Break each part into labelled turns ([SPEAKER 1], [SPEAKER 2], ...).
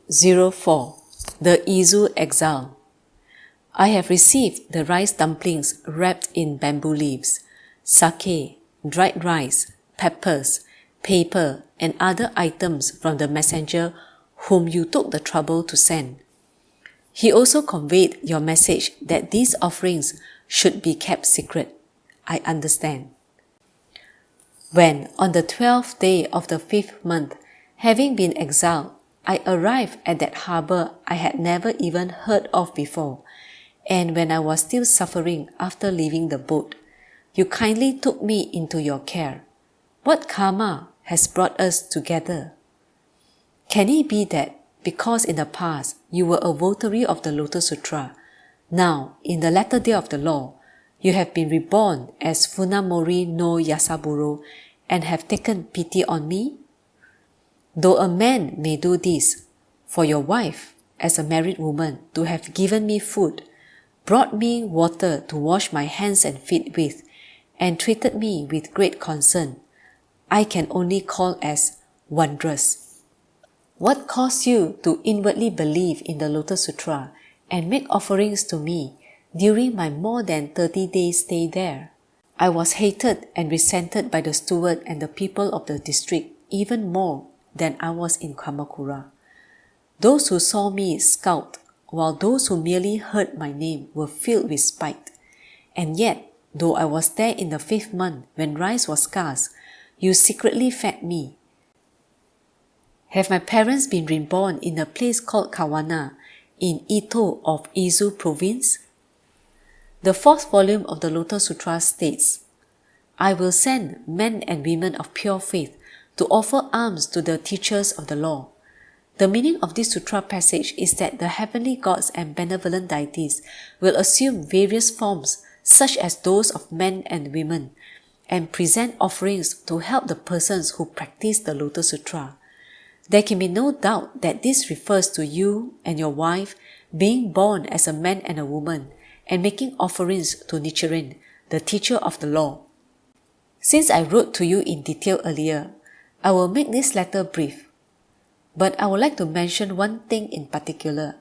[SPEAKER 1] 04. The Izu Exile. I have received the rice dumplings wrapped in bamboo leaves, sake, dried rice, peppers, paper, and other items from the messenger whom you took the trouble to send. He also conveyed your message that these offerings should be kept secret. I understand. When, on the 12th day of the 5th month, having been exiled, I arrived at that harbour I had never even heard of before, and when I was still suffering after leaving the boat, you kindly took me into your care. What karma has brought us together? Can it be that because in the past you were a votary of the Lotus Sutra, now, in the latter day of the law, you have been reborn as Funamori no Yasaburō and have taken pity on me? Though a man may do this, for your wife, as a married woman, to have given me food, brought me water to wash my hands and feet with, and treated me with great concern, I can only call as wondrous. What caused you to inwardly believe in the Lotus Sutra and make offerings to me during my more than 30 days stay there? I was hated and resented by the steward and the people of the district even more than I was in Kamakura. Those who saw me scowled, while those who merely heard my name were filled with spite. And yet, though I was there in the 5th month when rice was scarce, you secretly fed me. Have my parents been reborn in a place called Kawana, in Itō of Izu Province? The 4th volume of the Lotus Sutra states, I will send men and women of pure faith to offer alms to the teachers of the law. The meaning of this sutra passage is that the heavenly gods and benevolent deities will assume various forms such as those of men and women and present offerings to help the persons who practice the Lotus Sutra. There can be no doubt that this refers to you and your wife being born as a man and a woman and making offerings to Nichiren, the teacher of the law. Since I wrote to you in detail earlier, I will make this letter brief. But I would like to mention one thing in particular.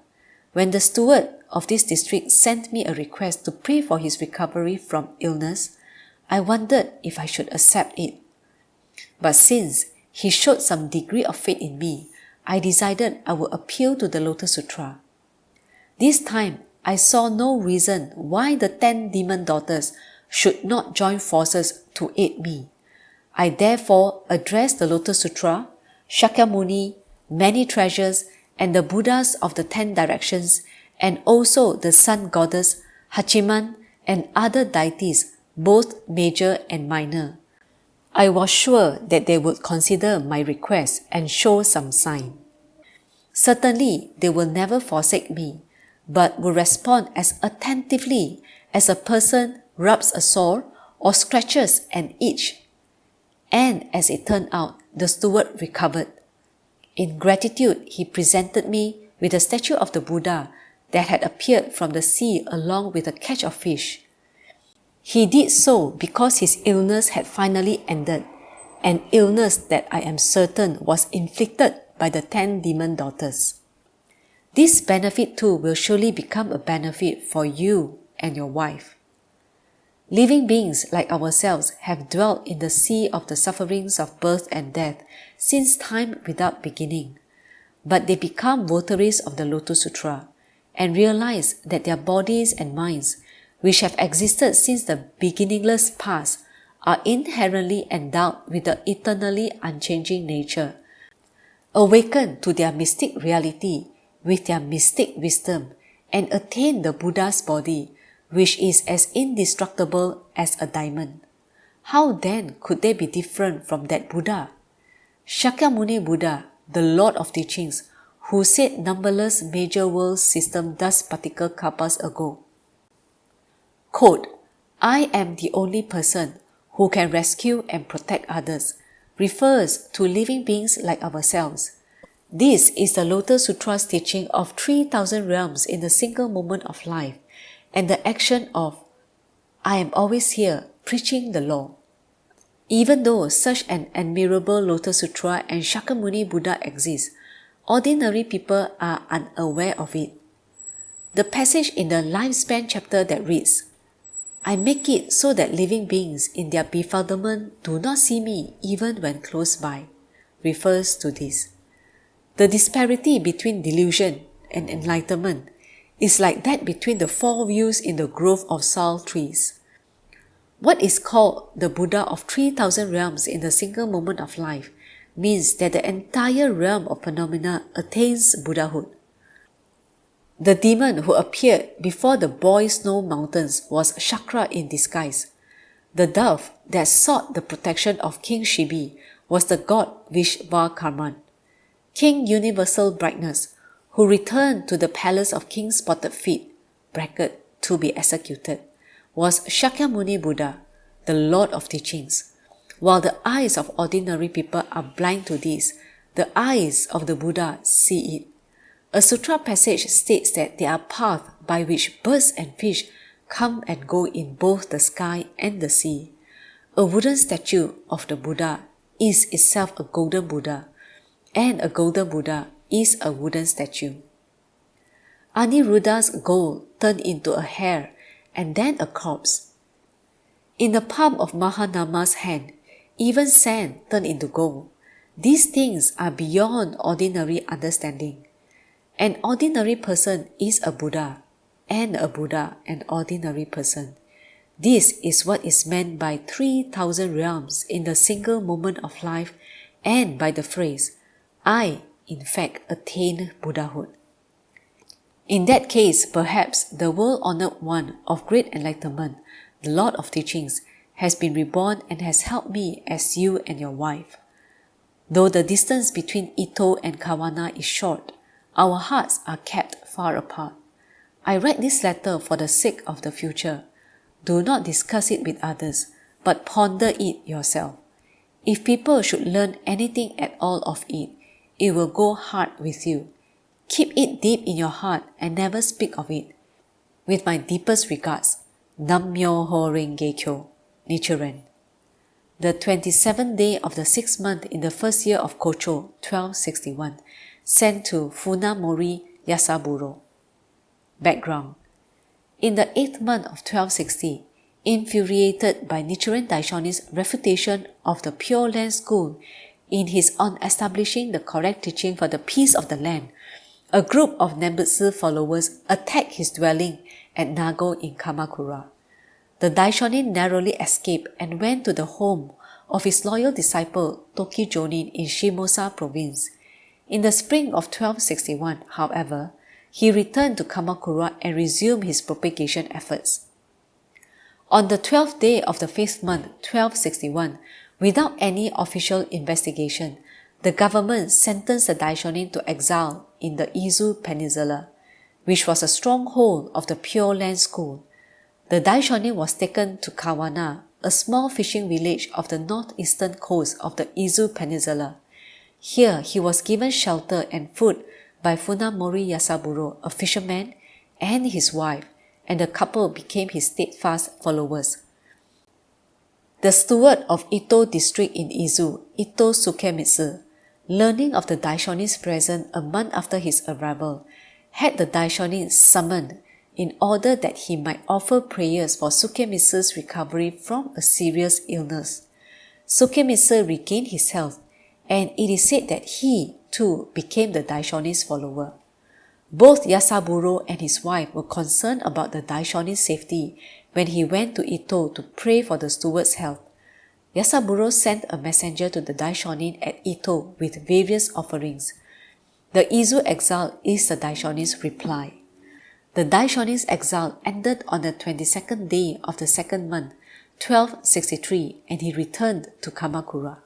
[SPEAKER 1] When the steward of this district sent me a request to pray for his recovery from illness, I wondered if I should accept it. But since he showed some degree of faith in me, I decided I would appeal to the Lotus Sutra. This time, I saw no reason why the 10 demon daughters should not join forces to aid me. I therefore addressed the Lotus Sutra, Shakyamuni, many treasures, and the Buddhas of the 10 directions, and also the sun goddess, Hachiman, and other deities, both major and minor. I was sure that they would consider my request and show some sign. Certainly, they will never forsake me, but will respond as attentively as a person rubs a sore or scratches an itch. And as it turned out, the steward recovered. In gratitude, he presented me with a statue of the Buddha that had appeared from the sea along with a catch of fish. He did so because his illness had finally ended, an illness that I am certain was inflicted by the 10 demon daughters. This benefit too will surely become a benefit for you and your wife. Living beings like ourselves have dwelt in the sea of the sufferings of birth and death since time without beginning, but they become votaries of the Lotus Sutra and realize that their bodies and minds, which have existed since the beginningless past, are inherently endowed with the eternally unchanging nature. Awaken to their mystic reality with their mystic wisdom and attain the Buddha's body, which is as indestructible as a diamond. How then could they be different from that Buddha? Shakyamuni Buddha, the Lord of Teachings, who said numberless major world systems thus particular kalpas ago. Quote, I am the only person who can rescue and protect others, refers to living beings like ourselves. This is the Lotus Sutra's teaching of 3,000 realms in a single moment of life, and the action of I am always here preaching the law. Even though such an admirable Lotus Sutra and Shakyamuni Buddha exist, ordinary people are unaware of it. The passage in the lifespan chapter that reads, "I make it so that living beings in their befuddlement do not see me even when close by," refers to this. The disparity between delusion and enlightenment is like that between the four views in the grove of sal trees. What is called the Buddha of 3,000 realms in a single moment of life means that the entire realm of phenomena attains Buddhahood. The demon who appeared before the boy snow mountains was Shakra in disguise. The dove that sought the protection of King Shibi was the god Vishvakarman. King Universal Brightness, who returned to the palace of King Spotted Feet (to be executed), was Shakyamuni Buddha, the Lord of Teachings. While the eyes of ordinary people are blind to this, the eyes of the Buddha see it. A sutra passage states that there are paths by which birds and fish come and go in both the sky and the sea. A wooden statue of the Buddha is itself a golden Buddha, and a golden Buddha is a wooden statue. Aniruddha's gold turned into a hare and then a corpse. In the palm of Mahanama's hand, even sand turned into gold. These things are beyond ordinary understanding. An ordinary person is a Buddha, and a Buddha an ordinary person. This is what is meant by 3,000 realms in the single moment of life and by the phrase, "I, in fact, attained Buddhahood." In that case, perhaps the world-honored one of great enlightenment, the Lord of Teachings, has been reborn and has helped me as you and your wife. Though the distance between Itō and Kawana is short, our hearts are kept far apart. I write this letter for the sake of the future. Do not discuss it with others, but ponder it yourself. If people should learn anything at all of it, it will go hard with you. Keep it deep in your heart and never speak of it. With my deepest regards, Nam-myoho Renge Kyo, Nichiren. The 27th day of the 6th month in the first year of Kocho, 1261, sent to Funamori Yasaburō. Background. In the 8th month of 1260, infuriated by Nichiren Daishonin's refutation of the Pure Land School in his on establishing the correct teaching for the peace of the land, a group of Nembutsu followers attacked his dwelling at Nagoe in Kamakura. The Daishonin narrowly escaped and went to the home of his loyal disciple Toki Jōnin in Shimōsa Province. In the spring of 1261, however, he returned to Kamakura and resumed his propagation efforts. On the 12th day of the 5th month, 1261, without any official investigation, the government sentenced the Daishonin to exile in the Izu Peninsula, which was a stronghold of the Pure Land School. The Daishonin was taken to Kawana, a small fishing village off the northeastern coast of the Izu Peninsula. Here he was given shelter and food by Funamori Yasaburō, a fisherman, and his wife, and the couple became his steadfast followers. The steward of Itō District in Izu, Itō Sukemitsu, learning of the Daishonin's presence a month after his arrival, had the Daishonin summoned in order that he might offer prayers for Sukemitsu's recovery from a serious illness. Sukemitsu regained his health, and it is said that he, too, became the Daishonin's follower. Both Yasaburō and his wife were concerned about the Daishonin's safety when he went to Itō to pray for the steward's health. Yasaburō sent a messenger to the Daishonin at Itō with various offerings. The Izu Exile is the Daishonin's reply. The Daishonin's exile ended on the 22nd day of the 2nd month, 1263, and he returned to Kamakura.